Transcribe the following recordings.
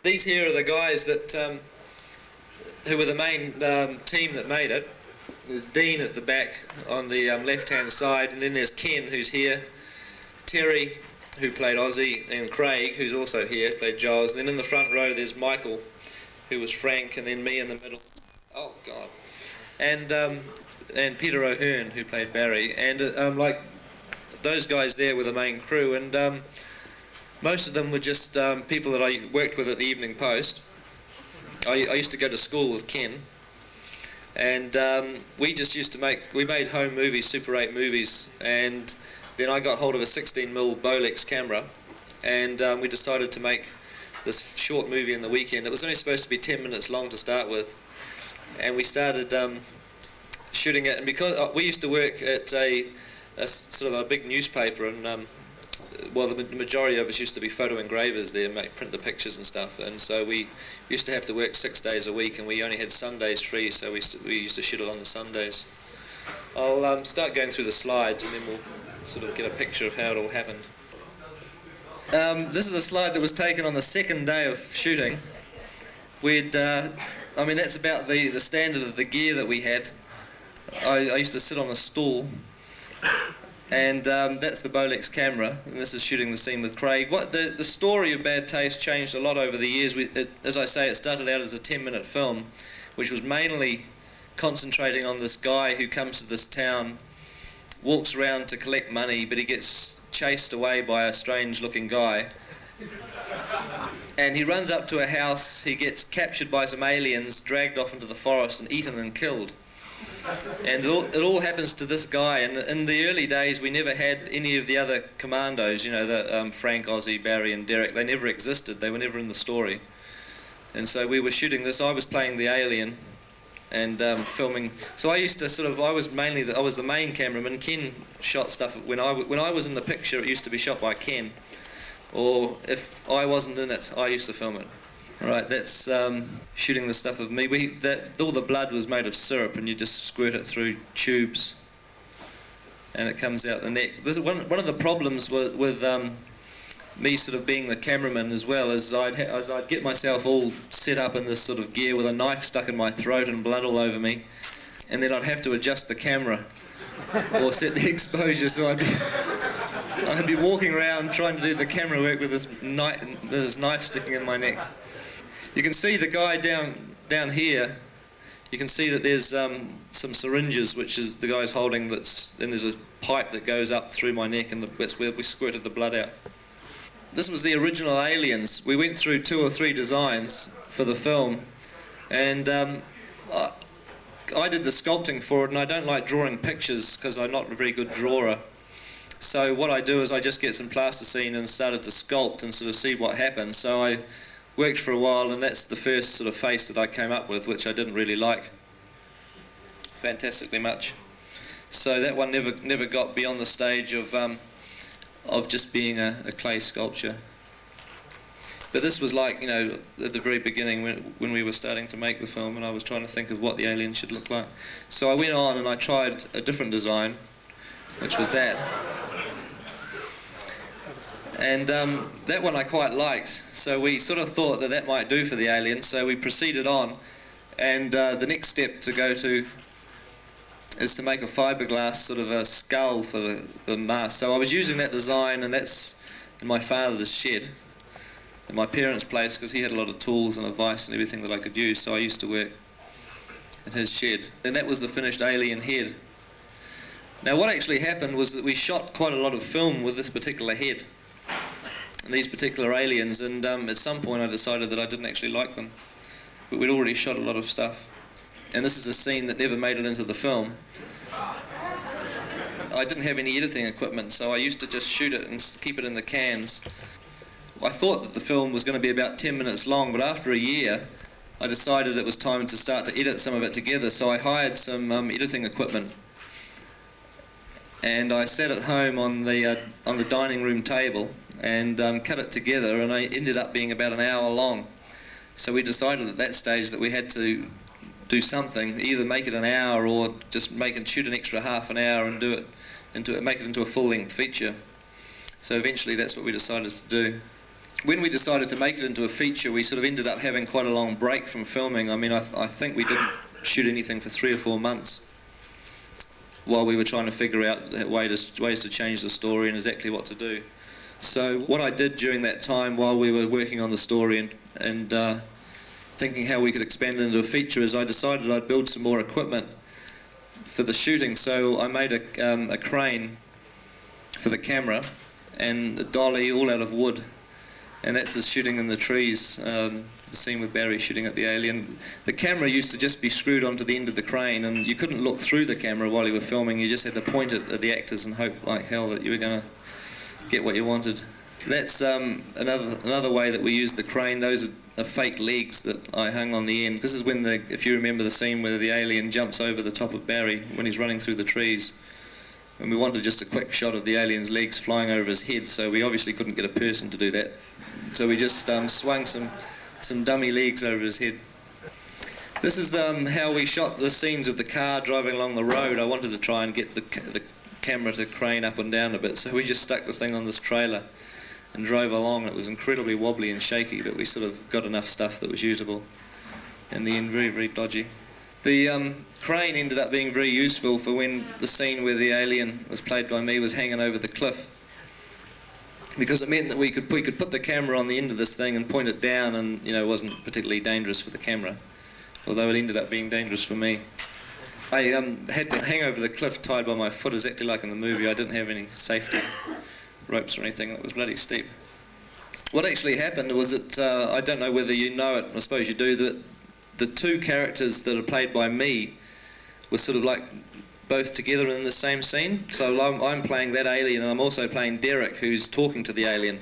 These here are the guys that who were the main team that made it. There's Dean at the back on the left-hand side, and then there's Ken, who's here, Terry, who played Ozzy, and Craig, who's also here, played Giles. And then in the front row there's Michael, who was Frank, and then me in the middle. Oh God. And Peter O'Hearn, who played Barry, and like those guys there were the main crew, and most of them were just people that I worked with at the Evening Post. I used to go to school with Ken, and we just used to made home movies, Super 8 movies, and then I got hold of a 16mm Bolex camera, and we decided to make this short movie in the weekend. It was only supposed to be 10 minutes long to start with, and we started shooting it. And because we used to work at a sort of a big newspaper, and well, the majority of us used to be photo engravers there, print the pictures and stuff, and so we used to have to work 6 days a week, and we only had Sundays free, so we used to shoot it on the Sundays. I'll start going through the slides, and then we'll sort of get a picture of how it all happened. This is a slide that was taken on the second day of shooting. I mean, that's about the standard of the gear that we had. I used to sit on a stool, and that's the Bolex camera, and this is shooting the scene with Craig. The story of Bad Taste changed a lot over the years. As I say, it started out as a 10-minute film, which was mainly concentrating on this guy who comes to this town, walks around to collect money, but he gets chased away by a strange-looking guy. And he runs up to a house, he gets captured by some aliens, dragged off into the forest and eaten and killed. And it all happens to this guy, and in the early days we never had any of the other commandos, you know, the Frank, Ozzy, Barry and Derek. They never existed, they were never in the story. And so we were shooting this, I was playing the alien and filming. So I used to I was the main cameraman. Ken shot stuff. When I was in the picture, it used to be shot by Ken, or if I wasn't in it, I used to film it. Right, that's shooting the stuff of me. All the blood was made of syrup, and you just squirt it through tubes, and it comes out the neck. This is one of the problems with me sort of being the cameraman as well, is I'd get myself all set up in this sort of gear with a knife stuck in my throat and blood all over me, and then I'd have to adjust the camera or set the exposure, so I'd be walking around trying to do the camera work with this knife sticking in my neck. You can see the guy down here. You can see that there's some syringes, which is the guy's holding. Then there's a pipe that goes up through my neck, and that's where we squirted the blood out. This was the original Aliens. We went through 2 or 3 designs for the film, and I did the sculpting for it, and I don't like drawing pictures because I'm not a very good drawer. So what I do is I just get some plasticine and started to sculpt and sort of see what happens. So I worked for a while, and that's the first sort of face that I came up with, which I didn't really like fantastically much. So that one never got beyond the stage of just being a clay sculpture. But this was like, you know, at the very beginning when we were starting to make the film, and I was trying to think of what the alien should look like. So I went on and I tried a different design, which was that. And that one I quite liked, so we sort of thought that might do for the alien, so we proceeded on, and the next step to go to is to make a fiberglass sort of a skull for the mask. So I was using that design, and that's in my father's shed, at my parents' place, because he had a lot of tools and a vise and everything that I could use, so I used to work in his shed. And that was the finished alien head. Now what actually happened was that we shot quite a lot of film with this particular head and these particular aliens, and at some point I decided that I didn't actually like them, but we'd already shot a lot of stuff. And this is a scene that never made it into the film. I didn't have any editing equipment, so I used to just shoot it and keep it in the cans. I thought that the film was going to be about 10 minutes long, but after a year I decided it was time to start to edit some of it together, so I hired some editing equipment. And I sat at home on the dining room table and cut it together, and it ended up being about an hour long. So we decided at that stage that we had to do something, either make it an hour or just shoot an extra half an hour and make it into a full-length feature. So eventually that's what we decided to do. when we decided to make it into a feature, we sort of ended up having quite a long break from filming. I mean, I think we didn't shoot anything for 3 or 4 months while we were trying to figure out ways to change the story and exactly what to do. So what I did during that time while we were working on the story and thinking how we could expand it into a feature is I decided I'd build some more equipment for the shooting. So I made a crane for the camera and a dolly all out of wood, and that's us shooting in the trees, the scene with Barry shooting at the alien. The camera used to just be screwed onto the end of the crane, and you couldn't look through the camera while you were filming. You just had to point it at the actors and hope like hell that you were going to get what you wanted. That's another way that we used the crane. Those are fake legs that I hung on the end. This is when, if you remember the scene where the alien jumps over the top of Barry when he's running through the trees. And we wanted just a quick shot of the alien's legs flying over his head, so we obviously couldn't get a person to do that. So we just swung some dummy legs over his head. This is how we shot the scenes of the car driving along the road. I wanted to try and get the camera to crane up and down a bit, so we just stuck the thing on this trailer and drove along. It was incredibly wobbly and shaky, but we sort of got enough stuff that was usable. In the end, very, very dodgy. The crane ended up being very useful for when the scene where the alien was played by me was hanging over the cliff, because it meant that we could put the camera on the end of this thing and point it down, and it wasn't particularly dangerous for the camera, although it ended up being dangerous for me. I had to hang over the cliff tied by my foot exactly like in the movie. I didn't have any safety ropes or anything. It was bloody steep. What actually happened was that, I don't know whether you know it, I suppose you do, that the two characters that are played by me were sort of like both together in the same scene. So I'm playing that alien, and I'm also playing Derek, who's talking to the alien.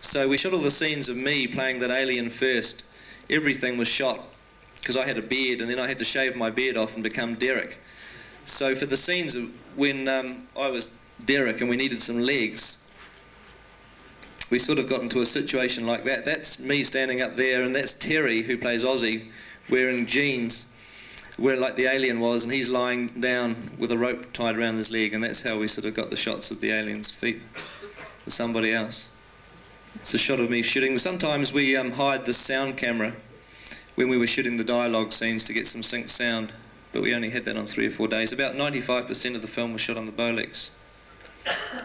So we shot all the scenes of me playing that alien first. Everything was shot because I had a beard, and then I had to shave my beard off and become Derek. So for the scenes of when I was Derek and we needed some legs, we sort of got into a situation like that. That's me standing up there, and that's Terry, who plays Ozzy, wearing jeans, where like the alien was, and he's lying down with a rope tied around his leg, and that's how we sort of got the shots of the alien's feet with somebody else. It's a shot of me shooting. Sometimes we hired the sound camera when we were shooting the dialogue scenes to get some synced sound, but we only had that on 3 or 4 days. About 95% of the film was shot on the Bolex,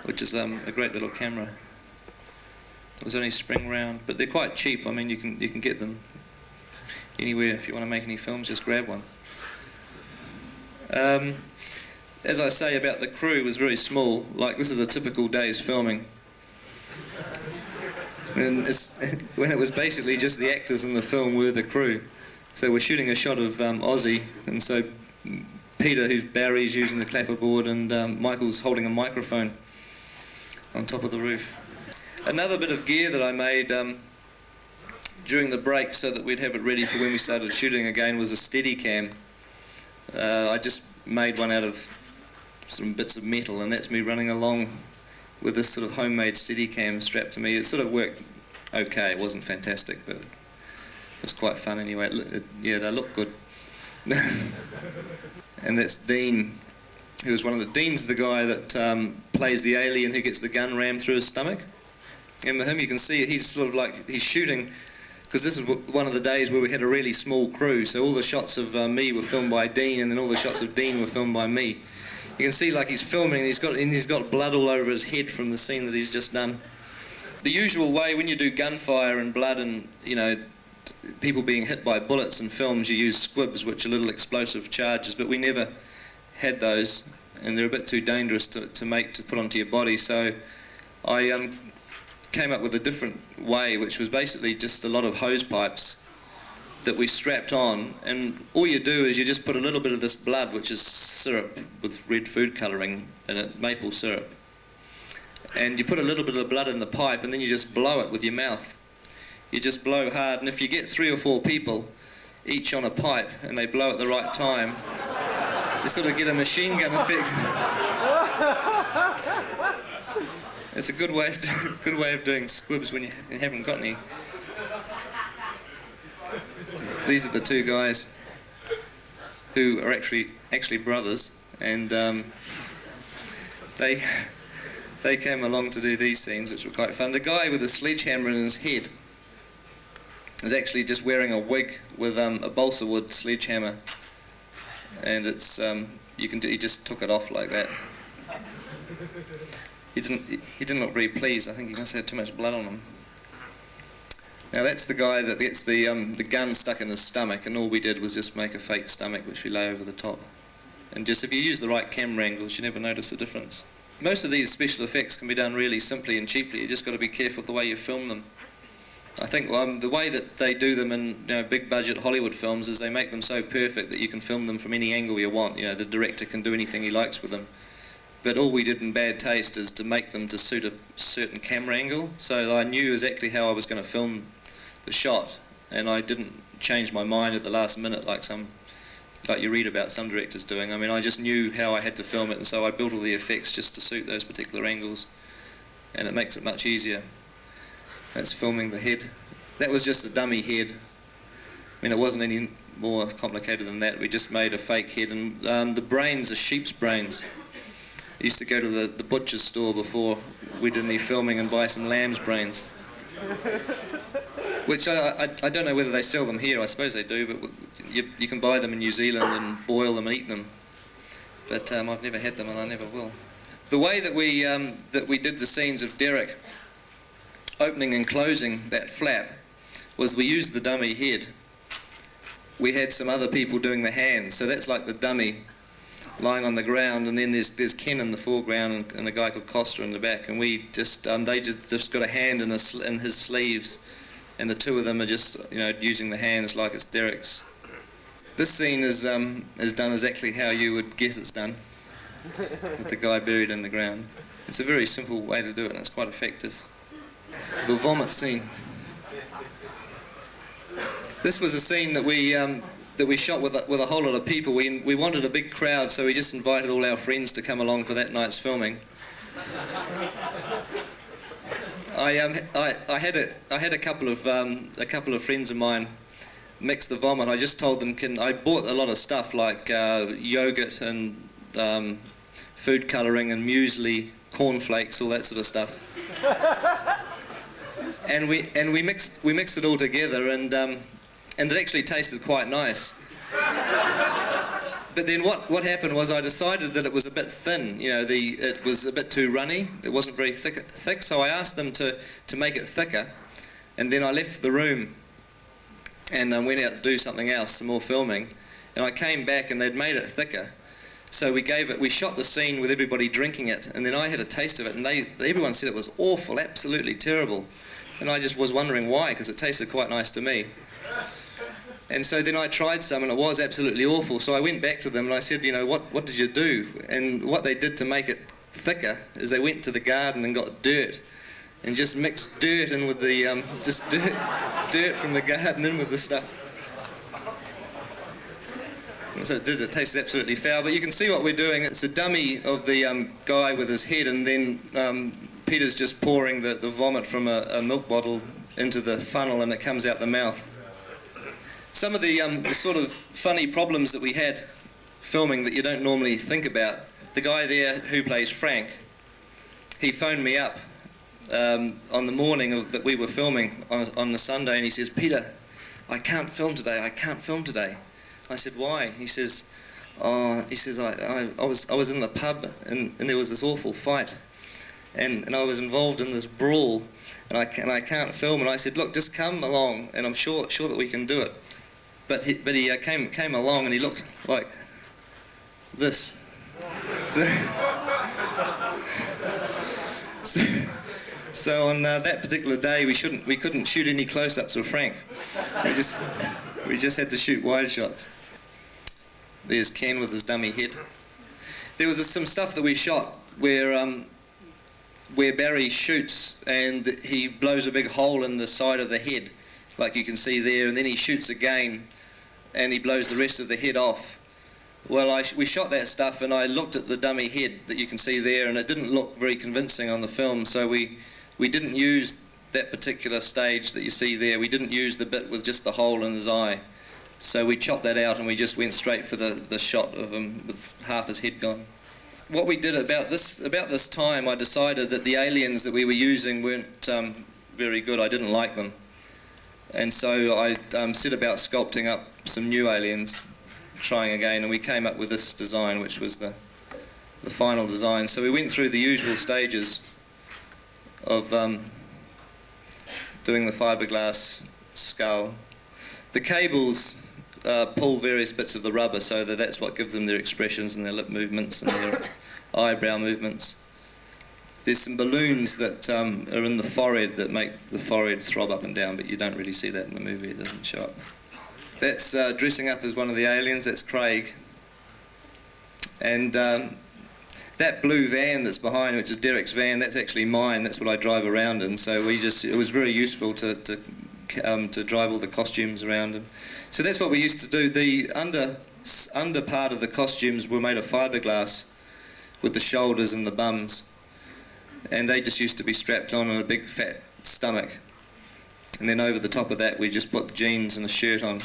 which is a great little camera. It was only spring round, but they're quite cheap. I mean, you can get them anywhere. If you want to make any films, just grab one. As I say about the crew, it was very small. Like, this is a typical day's filming. When it was basically just the actors in the film were the crew. So we're shooting a shot of Ozzy, and so Peter, who's Barry's using the clapperboard, and Michael's holding a microphone on top of the roof. Another bit of gear that I made during the break so that we'd have it ready for when we started shooting again was a Steadicam. I just made one out of some bits of metal, and that's me running along with this sort of homemade Steadicam strapped to me. It sort of worked okay. It wasn't fantastic, but it was quite fun anyway. Yeah, they look good. And that's Dean, who was Dean's the guy that plays the alien who gets the gun rammed through his stomach. And with him you can see he's sort of like, he's shooting, because this is one of the days where we had a really small crew, so all the shots of me were filmed by Dean, and then all the shots of Dean were filmed by me. You can see like he's filming, and he's got blood all over his head from the scene that he's just done. The usual way when you do gunfire and blood and, people being hit by bullets in films, you use squibs, which are little explosive charges, but we never had those, and they're a bit too dangerous to put onto your body, so I came up with a different way, which was basically just a lot of hose pipes that we strapped on, and all you do is you just put a little bit of this blood, which is syrup with red food colouring in it, maple syrup, and you put a little bit of blood in the pipe, and then you just blow it with your mouth. You just blow hard, and if you get 3 or 4 people each on a pipe and they blow at the right time, you sort of get a machine gun effect. It's a good way of doing squibs when you haven't got any. These are the 2 guys who are actually brothers, and they they came along to do these scenes, which were quite fun. The guy with the sledgehammer in his head is actually just wearing a wig with a balsa wood sledgehammer, and it's he just took it off like that. He didn't look very pleased. I think he must have had too much blood on him. Now that's the guy that gets the gun stuck in his stomach, and all we did was just make a fake stomach which we lay over the top. And just if you use the right camera angles, you never notice the difference. Most of these special effects can be done really simply and cheaply. You just got to be careful the way you film them. I think the way that they do them in big budget Hollywood films is they make them so perfect that you can film them from any angle you want. The director can do anything he likes with them. But all we did in bad taste is to make them to suit a certain camera angle. So I knew exactly how I was going to film the shot, and I didn't change my mind at the last minute like you read about some directors doing. I mean, I just knew how I had to film it, and so I built all the effects just to suit those particular angles, and it makes it much easier. That's filming the head. That was just a dummy head. I mean, it wasn't any more complicated than that. We just made a fake head, and the brains are sheep's brains. I used to go to the butcher's store before we did any filming and buy some lamb's brains. Which I don't know whether they sell them here. I suppose they do, but you can buy them in New Zealand and boil them and eat them. But I've never had them, and I never will. The way that we did the scenes of Derek opening and closing that flap was we used the dummy head. We had some other people doing the hands, so that's like the dummy lying on the ground, and then there's Ken in the foreground and a guy called Costa in the back, and we just they just got a hand in his sleeves, and the two of them are just using the hands like it's Derek's. This scene is done exactly how you would guess it's done, with the guy buried in the ground. It's a very simple way to do it, and it's quite effective. The vomit scene. This was a scene that we shot with a whole lot of people. We wanted a big crowd, so we just invited all our friends to come along for that night's filming. I had a couple of friends of mine mix the vomit. I just told them I bought a lot of stuff like yogurt and food colouring and muesli, cornflakes, all that sort of stuff. And we mixed it all together, and it actually tasted quite nice. But then what happened was I decided that it was a bit thin. It was a bit too runny. It wasn't very thick. So I asked them to make it thicker, and then I left the room and went out to do something else, some more filming. And I came back and they'd made it thicker. So we shot the scene with everybody drinking it, and then I had a taste of it, and everyone said it was awful, absolutely terrible. And I just was wondering why, because it tasted quite nice to me. And so then I tried some, and it was absolutely awful. So I went back to them and I said, what did you do? And what they did to make it thicker is they went to the garden and got dirt, and just mixed dirt in with the dirt from the garden in with the stuff. And so it tasted absolutely foul. But you can see what we're doing. It's a dummy of the guy with his head, and then Peter's just pouring the vomit from a milk bottle into the funnel, and it comes out the mouth. Some of the sort of funny problems that we had filming that you don't normally think about. The guy there who plays Frank, he phoned me up on the morning that we were filming on the Sunday, and he says, "Peter, I can't film today. I said, "Why?" He says, I was in the pub and there was this awful fight, and I was involved in this brawl, and I can't film." And I said, "Look, just come along, and I'm sure that we can do it." But he came along, and he looked like this. So on that particular day, we couldn't shoot any close-ups of Frank. We just had to shoot wide shots. There's Ken with his dummy head. There was some stuff that we shot where Barry shoots and he blows a big hole in the side of the head, like you can see there, and then he shoots again and he blows the rest of the head off. Well, we shot that stuff, and I looked at the dummy head that you can see there, and it didn't look very convincing on the film, so we didn't use that particular stage that you see there. We didn't use the bit with just the hole in his eye. So we chopped that out, and we just went straight for the shot of him with half his head gone. what we did about this time, I decided that the aliens that we were using weren't very good. I didn't like them. And so I set about sculpting up some new aliens, trying again, and we came up with this design, which was the final design. So we went through the usual stages of doing the fiberglass skull. The cables pull various bits of the rubber, so that's what gives them their expressions and their lip movements and their eyebrow movements. There's some balloons that are in the forehead that make the forehead throb up and down, but you don't really see that in the movie. It doesn't show up. That's dressing up as one of the aliens. That's Craig. And that blue van that's behind, which is Derek's van, that's actually mine. That's what I drive around in. So it was very useful to drive all the costumes around. And so that's what we used to do. The under part of the costumes were made of fiberglass with the shoulders and the bums. And they just used to be strapped on a big fat stomach. And then over the top of that we just put jeans and a shirt on.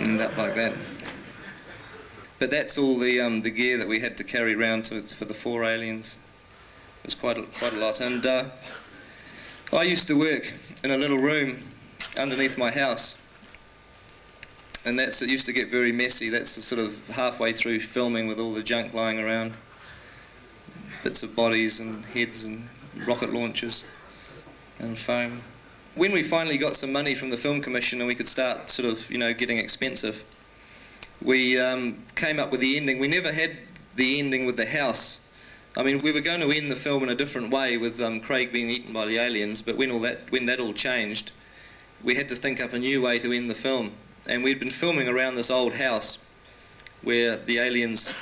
And up like that. But that's all the gear that we had to carry around for the 4 aliens. It was quite a lot. And I used to work in a little room underneath my house. And it used to get very messy. That's sort of halfway through filming with all the junk lying around. Bits of bodies and heads and rocket launchers and foam. When we finally got some money from the Film Commission and we could start sort of, getting expensive, we came up with the ending. We never had the ending with the house. I mean, we were going to end the film in a different way with Craig being eaten by the aliens, but when that all changed, we had to think up a new way to end the film. And we'd been filming around this old house where the aliens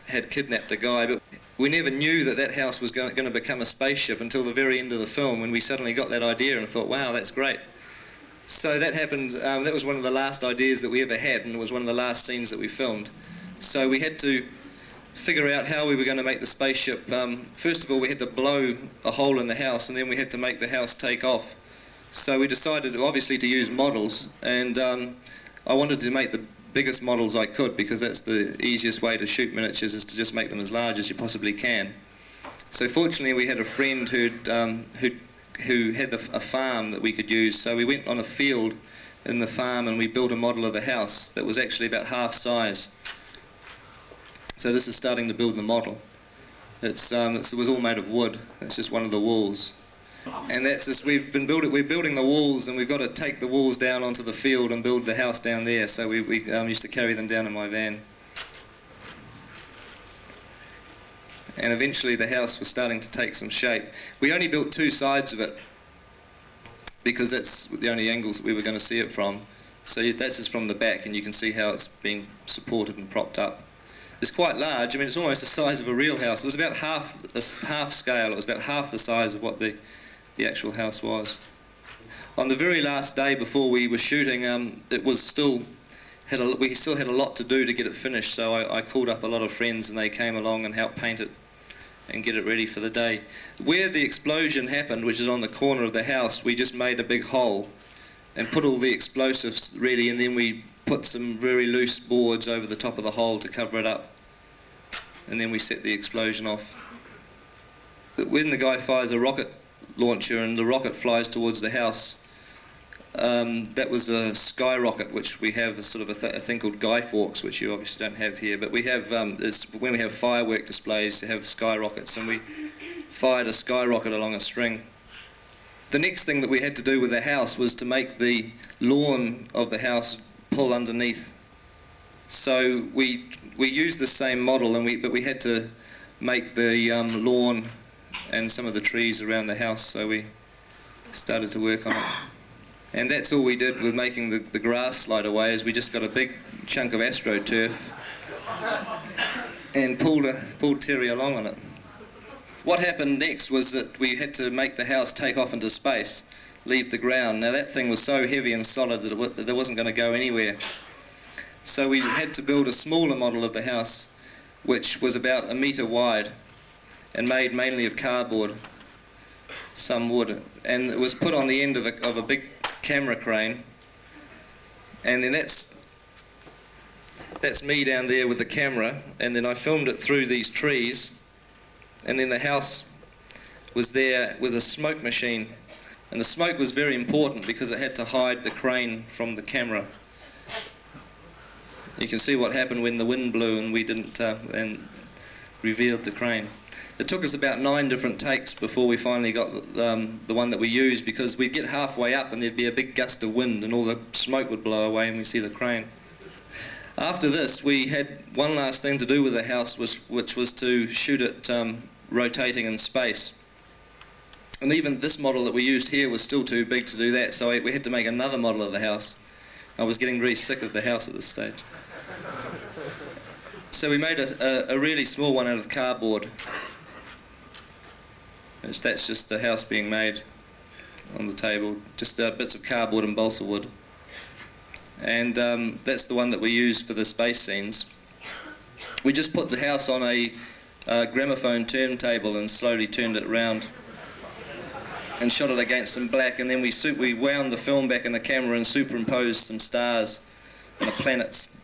had kidnapped a guy, but we never knew that house was going to become a spaceship until the very end of the film, when we suddenly got that idea and thought, wow, that's great. So that happened. That was one of the last ideas that we ever had, and it was one of the last scenes that we filmed. So we had to figure out how we were going to make the spaceship. First of all, we had to blow a hole in the house, and then we had to make the house take off. So we decided, obviously, to use models, and I wanted to make the biggest models I could, because that's the easiest way to shoot miniatures, is to just make them as large as you possibly can. So fortunately we had a friend who had a farm that we could use, so we went on a field in the farm and we built a model of the house that was actually about half size. So this is starting to build the model. It was all made of wood. It's just one of the walls. And that's just, we're building the walls, and we've got to take the walls down onto the field and build the house down there. So we used to carry them down in my van. And eventually the house was starting to take some shape. We only built 2 sides of it because that's the only angles that we were going to see it from. So that's just from the back, and you can see how it's being supported and propped up. It's quite large. I mean, it's almost the size of a real house. It was about half scale. It was about half the size of what the actual house was. On the very last day before we were shooting, we still had a lot to do to get it finished, so I called up a lot of friends and they came along and helped paint it and get it ready for the day. Where the explosion happened, which is on the corner of the house, we just made a big hole and put all the explosives ready, and then we put some very loose boards over the top of the hole to cover it up, and then we set the explosion off. But when the guy fires a rocket launcher and the rocket flies towards the house, that was a skyrocket, which we have a sort of a thing called guy forks, which you obviously don't have here, but we have when we have firework displays to have skyrockets, and we fired a skyrocket along a string. The next thing that we had to do with the house was to make the lawn of the house pull underneath. So we used the same model, but we had to make the lawn and some of the trees around the house, so we started to work on it. And that's all we did with making the grass slide away, is we just got a big chunk of AstroTurf and pulled Terry along on it. What happened next was that we had to make the house take off into space, leave the ground. Now that thing was so heavy and solid that it wasn't going to go anywhere. So we had to build a smaller model of the house, which was about 1 metre wide and made mainly of cardboard, some wood, and it was put on the end of a big camera crane, and then That's me down there with the camera, and then I filmed it through these trees, and then the house was there with a smoke machine. And the smoke was very important because it had to hide the crane from the camera. You can see what happened when the wind blew and we didn't, and revealed the crane. It took us about 9 different takes before we finally got the one that we used, because we'd get halfway up and there'd be a big gust of wind and all the smoke would blow away and we'd see the crane. After this, we had one last thing to do with the house, which was to shoot it rotating in space. And even this model that we used here was still too big to do that, so we had to make another model of the house. I was getting very sick of the house at this stage. So we made a really small one out of cardboard. That's just the house being made on the table, just bits of cardboard and balsa wood. And that's the one that we used for the space scenes. We just put the house on a gramophone turntable and slowly turned it around and shot it against some black, and then we wound the film back in the camera and superimposed some stars and the planets.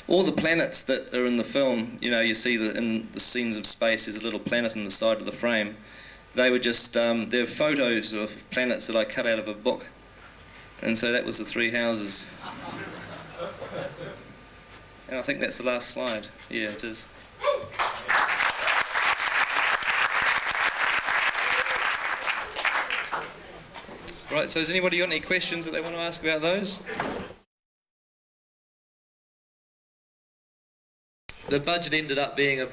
All the planets that are in the film, you know, you see that in the scenes of space there's a little planet on the side of the frame. They were just, they're photos of planets that I cut out of a book. And so that was the 3 houses. And I think that's the last slide. Yeah, it is. Right, so has anybody got any questions that they want to ask about those? The budget ended up being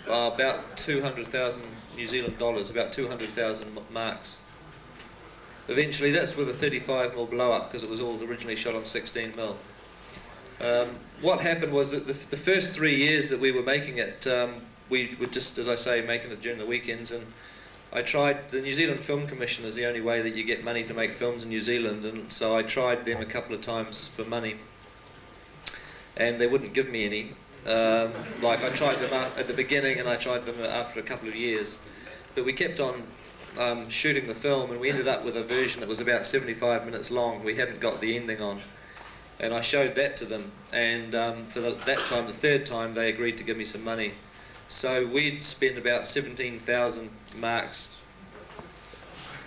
about 200,000 New Zealand dollars, about 200,000 marks. Eventually, that's with a 35mm blow-up, because it was all originally shot on 16mm. What happened was that the first 3 years that we were making it, we were just, as I say, making it during the weekends, and I tried, the New Zealand Film Commission is the only way that you get money to make films in New Zealand, and so I tried them a couple of times for money, and they wouldn't give me any. Like I tried them at the beginning and I tried them after a couple of years, but we kept on shooting the film, and we ended up with a version that was about 75 minutes long. We hadn't got the ending on, and I showed that to them, and for that time, the third time, they agreed to give me some money. So we'd spent about 17,000 marks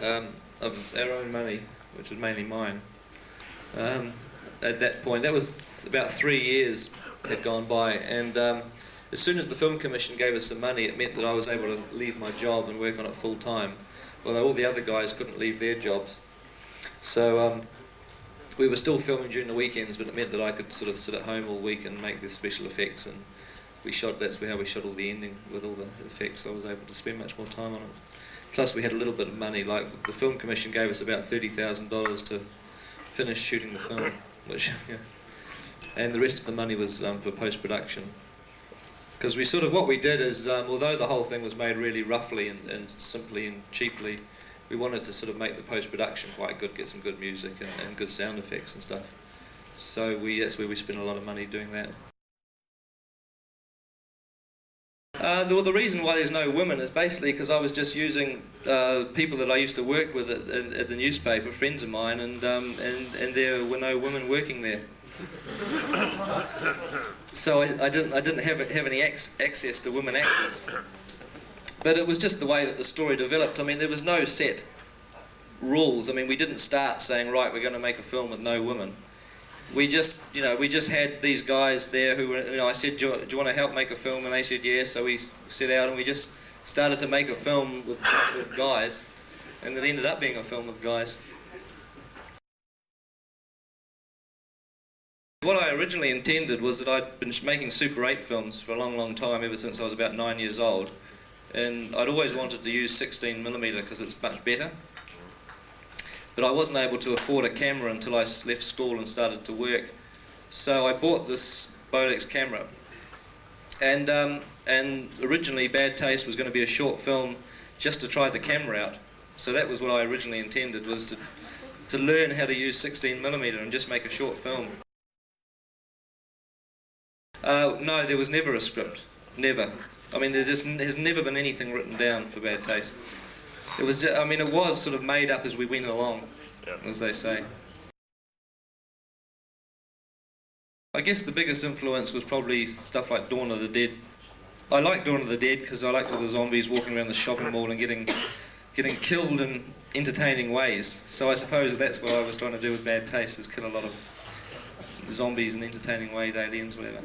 of our own money, which was mainly mine, at that point. That was about 3 years had gone by, and as soon as the Film Commission gave us some money, it meant that I was able to leave my job and work on it full time, although all the other guys couldn't leave their jobs. So we were still filming during the weekends, but it meant that I could sort of sit at home all week and make the special effects, and that's how we shot all the ending with all the effects. I was able to spend much more time on it. Plus we had a little bit of money, like the Film Commission gave us about $30,000 to finish shooting the film, which, yeah. And the rest of the money was for post-production. Because what we did is, although the whole thing was made really roughly and simply and cheaply, we wanted to sort of make the post-production quite good, get some good music and good sound effects and stuff. So that's where we spent a lot of money doing that. The reason why there's no women is basically because I was just using people that I used to work with at the newspaper, friends of mine, and there were no women working there. So I didn't have any access to women actors. But it was just the way that the story developed. I mean, there was no set rules. I mean, we didn't start saying, right, we're going to make a film with no women. We just had these guys there who were, I said, do you want to help make a film? And they said, yeah. So we set out and we just started to make a film with guys, and it ended up being a film with guys. What I originally intended was that I'd been making Super 8 films for a long, long time, ever since I was about 9 years old. And I'd always wanted to use 16mm because it's much better. But I wasn't able to afford a camera until I left school and started to work. So I bought this Bolex camera. And originally Bad Taste was going to be a short film just to try the camera out. So that was what I originally intended, was to learn how to use 16mm and just make a short film. No, there was never a script. Never. I mean, there's never been anything written down for Bad Taste. It was sort of made up as we went along, as they say. I guess the biggest influence was probably stuff like Dawn of the Dead. I like Dawn of the Dead because I liked all the zombies walking around the shopping mall and getting killed in entertaining ways. So I suppose that's what I was trying to do with Bad Taste, is kill a lot of zombies in entertaining ways, aliens, whatever.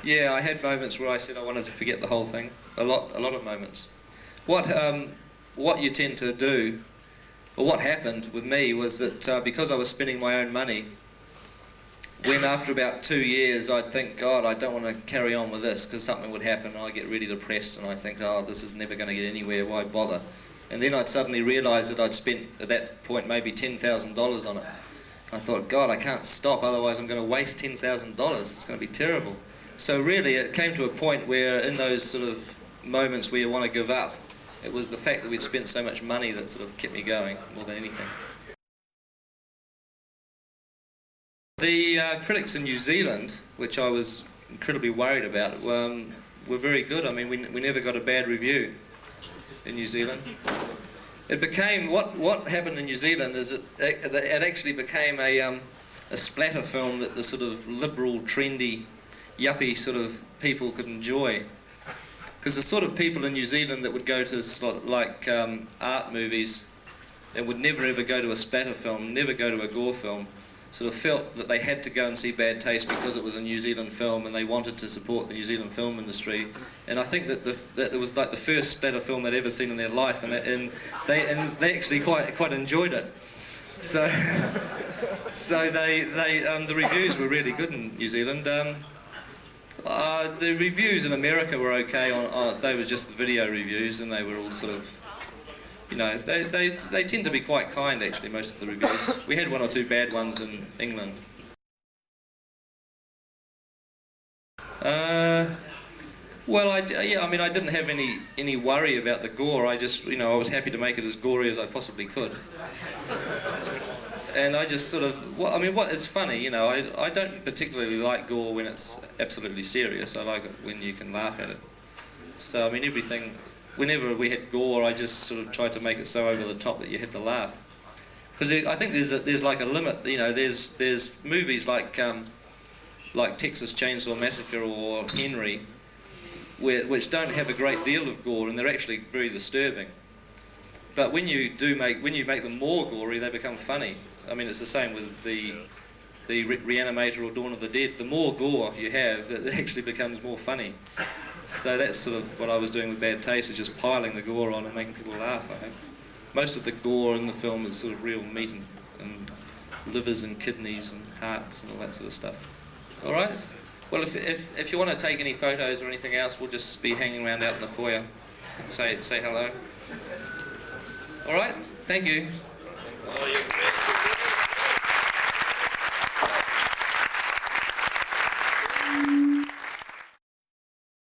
Yeah, I had moments where I said I wanted to forget the whole thing. A lot of moments. What you tend to do, or what happened with me, was that because I was spending my own money, when after about 2 years I'd think, God, I don't want to carry on with this because something would happen and I'd get really depressed and I think, oh, this is never going to get anywhere, why bother? And then I'd suddenly realise that I'd spent, at that point, maybe $10,000 on it. I thought, God, I can't stop, otherwise I'm going to waste $10,000. It's going to be terrible. So really it came to a point where in those sort of moments where you want to give up, it was the fact that we'd spent so much money that sort of kept me going more than anything. The critics in New Zealand, which I was incredibly worried about, were very good. I mean, we never got a bad review in New Zealand. It became, what happened in New Zealand is it actually became a splatter film that the sort of liberal, trendy, yuppie sort of people could enjoy. Because the sort of people in New Zealand that would go to like art movies and would never ever go to a splatter film, never go to a gore film, sort of felt that they had to go and see Bad Taste because it was a New Zealand film and they wanted to support the New Zealand film industry. And I think that it was like the first splatter film they'd ever seen in their life, and they actually quite enjoyed it. So the reviews were really good in New Zealand. The reviews in America were okay. They were just the video reviews, and they were all sort of, you know, they tend to be quite kind, actually, most of the reviews. We had one or two bad ones in England. Well, I didn't have any worry about the gore. I just, you know, I was happy to make it as gory as I possibly could. And I just sort of, what is funny, you know, I don't particularly like gore when it's absolutely serious. I like it when you can laugh at it. So, I mean, whenever we had gore, I just sort of tried to make it so over the top that you had to laugh. Because I think there's like a limit, you know, there's movies like Texas Chainsaw Massacre or Henry, which don't have a great deal of gore, and they're actually very disturbing. But when you make them more gory, they become funny. I mean, it's the same with the Reanimator or Dawn of the Dead. The more gore you have, it actually becomes more funny. So that's sort of what I was doing with Bad Taste, is just piling the gore on and making people laugh, I think. Most of the gore in the film is sort of real meat and livers and kidneys and hearts and all that sort of stuff. All right? Well, if you want to take any photos or anything else, we'll just be hanging around out in the foyer. Say hello. All right? Thank you.